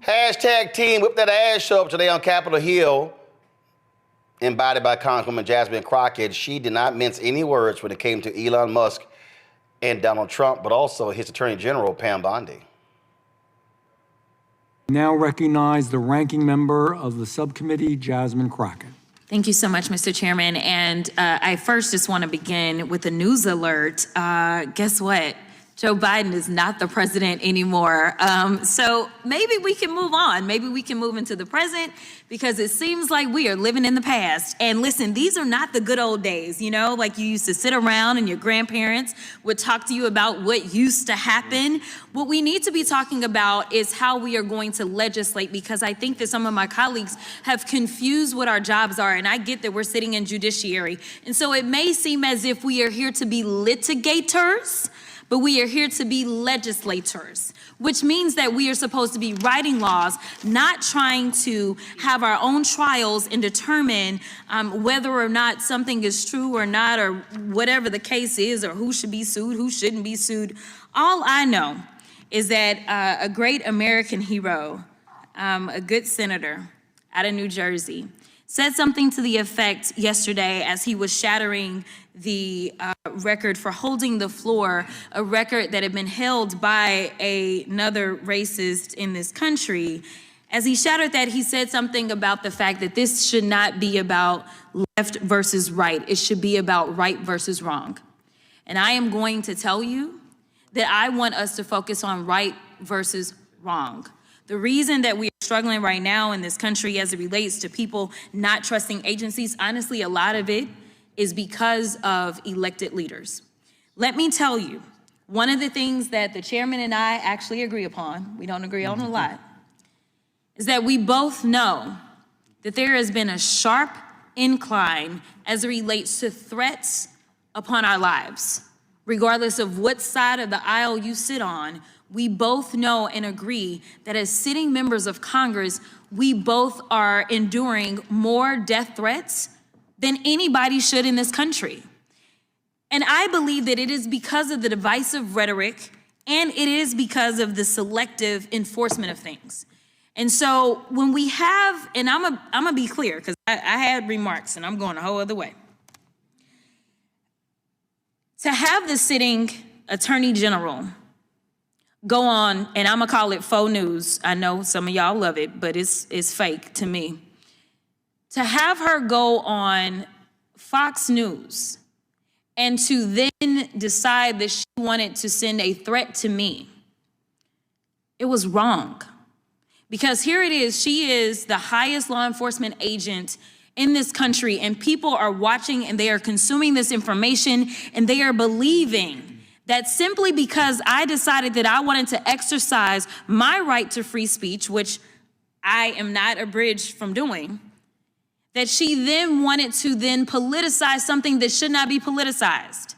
Hashtag team whip that ass show up today on Capitol Hill, embodied by Congresswoman Jasmine Crockett. She did not mince any words when it came to Elon Musk and Donald Trump, but also his Attorney General Pam Bondi. Now recognize the ranking member of the subcommittee, Jasmine Crockett. Thank you so much, Mr. Chairman. And I first just want to begin with a news alert. Guess what? Joe Biden is not the president anymore. So maybe we can move on. Maybe we can move into the present, because it seems like we are living in the past. And listen, these are not the good old days, you know, like you used to sit around and your grandparents would talk to you about what used to happen. What we need to be talking about is how we are going to legislate, because I think that some of my colleagues have confused what our jobs are. And I get that we're sitting in judiciary. And so it may seem as if we are here to be litigators, but we are here to be legislators, which means that we are supposed to be writing laws, not trying to have our own trials and determine whether or not something is true or not, or whatever the case is, or who should be sued, who shouldn't be sued. All I know is that a great American hero, a good senator out of New Jersey, said something to the effect yesterday as he was shattering the record for holding the floor, a record that had been held by another racist in this country. As he shattered that, he said something about the fact that this should not be about left versus right. It should be about right versus wrong. And I am going to tell you that I want us to focus on right versus wrong. The reason that we are struggling right now in this country as it relates to people not trusting agencies, honestly, a lot of it is because of elected leaders. Let me tell you, one of the things that the chairman and I actually agree upon, we don't agree on a lot, is that we both know that there has been a sharp incline as it relates to threats upon our lives. Regardless of what side of the aisle you sit on, we both know and agree that as sitting members of Congress, we both are enduring more death threats than anybody should in this country. And I believe that it is because of the divisive rhetoric, and it is because of the selective enforcement of things. And so when we have, and I'm gonna be clear, because I had remarks and I'm going a whole other way. To have the sitting Attorney General go on, and I'm gonna call it faux news. I know some of y'all love it, but it's fake to me. To have her go on Fox News and to then decide that she wanted to send a threat to me, it was wrong. Because here it is, she is the highest law enforcement agent in this country, and people are watching and they are consuming this information, and they are believing that simply because I decided that I wanted to exercise my right to free speech, which I am not abridged from doing, that she then wanted to then politicize something that should not be politicized.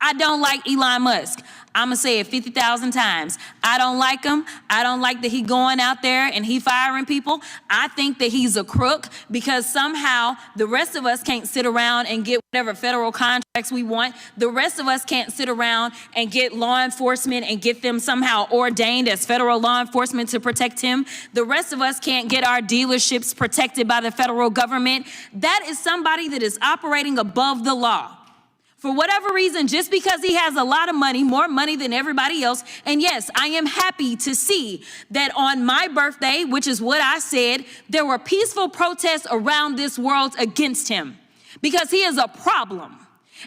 I don't like Elon Musk. I'm gonna say it 50,000 times. I don't like him. I don't like that he going out there and he firing people. I think that he's a crook, because somehow the rest of us can't sit around and get whatever federal contracts we want. The rest of us can't sit around and get law enforcement and get them somehow ordained as federal law enforcement to protect him. The rest of us can't get our dealerships protected by the federal government. That is somebody that is operating above the law. For whatever reason, just because he has a lot of money, more money than everybody else. And yes, I am happy to see that on my birthday, which is what I said, there were peaceful protests around this world against him, because he is a problem.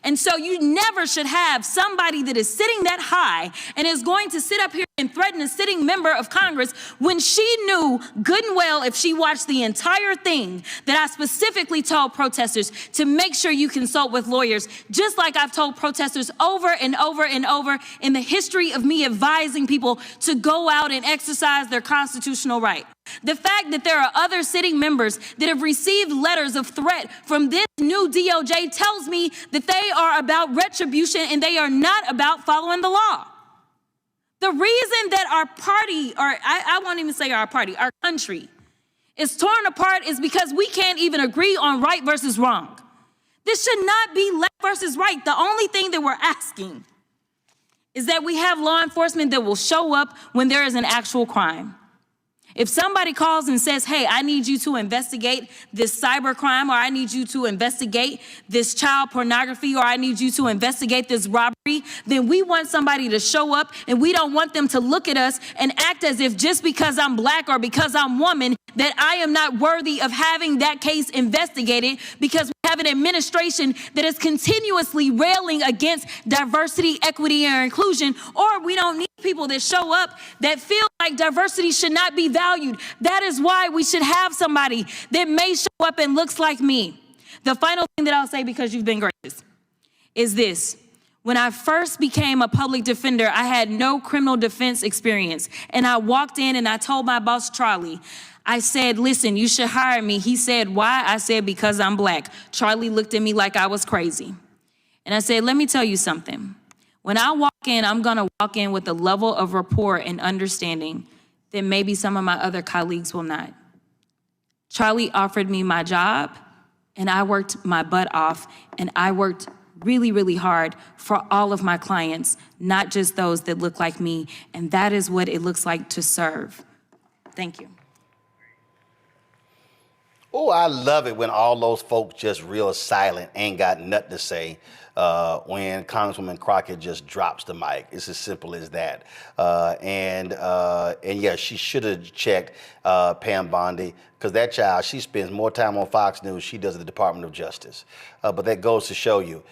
And so you never should have somebody that is sitting that high and is going to sit up here and threaten a sitting member of Congress when she knew good and well, if she watched the entire thing, that I specifically told protesters to make sure you consult with lawyers, just like I've told protesters over and over and over in the history of me advising people to go out and exercise their constitutional right. The fact that there are other sitting members that have received letters of threat from this new DOJ tells me that they are about retribution and they are not about following the law. The reason that our party, or I won't even say our party, our country is torn apart is because we can't even agree on right versus wrong. This should not be left versus right. The only thing that we're asking is that we have law enforcement that will show up when there is an actual crime. If somebody calls and says, hey, I need you to investigate this cybercrime, or I need you to investigate this child pornography, or I need you to investigate this robbery, then we want somebody to show up, and we don't want them to look at us and act as if just because I'm black or because I'm woman, that I am not worthy of having that case investigated, because we have an administration that is continuously railing against diversity, equity, and inclusion, or we don't need people that show up that feel like diversity should not be valued. That is why we should have somebody that may show up and looks like me. The final thing that I'll say, because you've been gracious, is this. When I first became a public defender, I had no criminal defense experience. And I walked in and I told my boss, Charlie, I said, listen, you should hire me. He said, why? I said, because I'm black. Charlie looked at me like I was crazy. And I said, let me tell you something. When I walk in, I'm gonna walk in with a level of rapport and understanding that maybe some of my other colleagues will not. Charlie offered me my job, and I worked my butt off, and I worked really, really hard for all of my clients, not just those that look like me, and that is what it looks like to serve. Thank you. Oh, I love it when all those folks just real silent, ain't got nothing to say when Congresswoman Crockett just drops the mic. It's as simple as that. And yeah, she should have checked Pam Bondi, because that child, she spends more time on Fox News she does at the Department of Justice. But that goes to show you,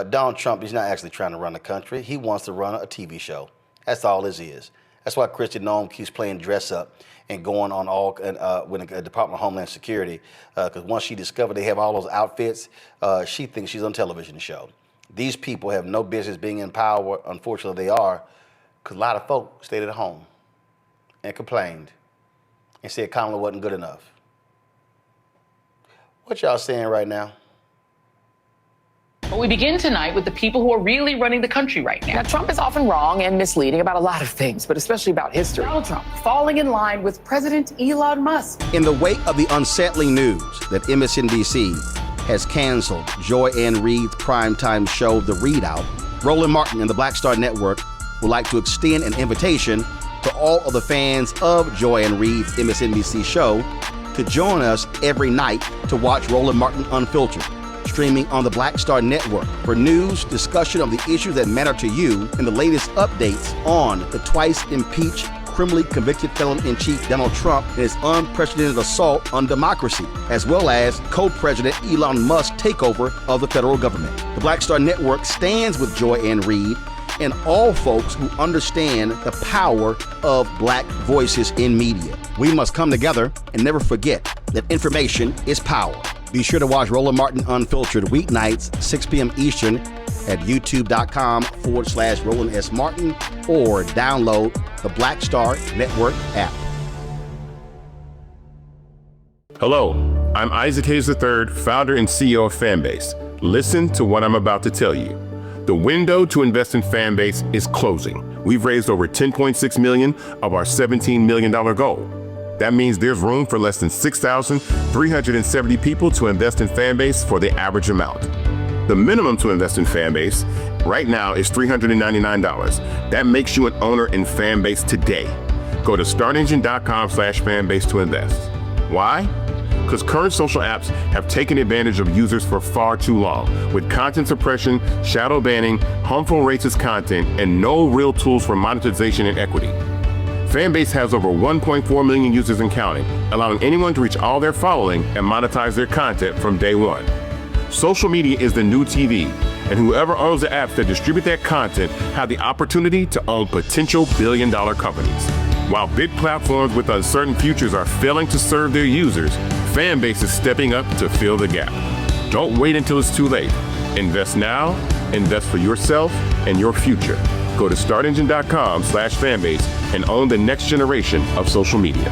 Donald Trump, he's not actually trying to run the country. He wants to run a TV show. That's all this is. That's why Kristi Noem keeps playing dress up and going on all with the Department of Homeland Security, because once she discovered they have all those outfits, she thinks she's on a television show. These people have no business being in power. Unfortunately, they are, because a lot of folk stayed at home and complained and said Kamala wasn't good enough. What y'all saying right now? But we begin tonight with the people who are really running the country right now. Now, Trump is often wrong and misleading about a lot of things, but especially about history. Donald Trump falling in line with President Elon Musk. In the wake of the unsettling news that MSNBC has canceled Joy Ann Reid's primetime show, The Readout, Roland Martin and the Black Star Network would like to extend an invitation to all of the fans of Joy Ann Reid's MSNBC show to join us every night to watch Roland Martin Unfiltered, streaming on the Black Star Network for news, discussion of the issues that matter to you, and the latest updates on the twice impeached, criminally convicted felon-in-chief Donald Trump and his unprecedented assault on democracy, as well as co-president Elon Musk's takeover of the federal government. The Black Star Network stands with Joy Ann Reid and all folks who understand the power of black voices in media. We must come together and never forget that information is power. Be sure to watch Roland Martin Unfiltered weeknights, 6 p.m. Eastern at youtube.com/Roland S. Martin, or download the Black Star Network app. Hello, I'm Isaac Hayes III, founder and CEO of Fanbase. Listen to what I'm about to tell you. The window to invest in Fanbase is closing. We've raised over $10.6 million of our $17 million goal. That means there's room for less than 6,370 people to invest in Fanbase for the average amount. The minimum to invest in Fanbase right now is $399. That makes you an owner in Fanbase today. Go to startengine.com/fanbase to invest. Why? Because current social apps have taken advantage of users for far too long, with content suppression, shadow banning, harmful racist content, and no real tools for monetization and equity. Fanbase has over 1.4 million users and counting, allowing anyone to reach all their following and monetize their content from day one. Social media is the new TV, and whoever owns the apps that distribute that content have the opportunity to own potential billion-dollar companies. While big platforms with uncertain futures are failing to serve their users, Fanbase is stepping up to fill the gap. Don't wait until it's too late. Invest now, invest for yourself and your future. Go to startengine.com/fanbase and own the next generation of social media.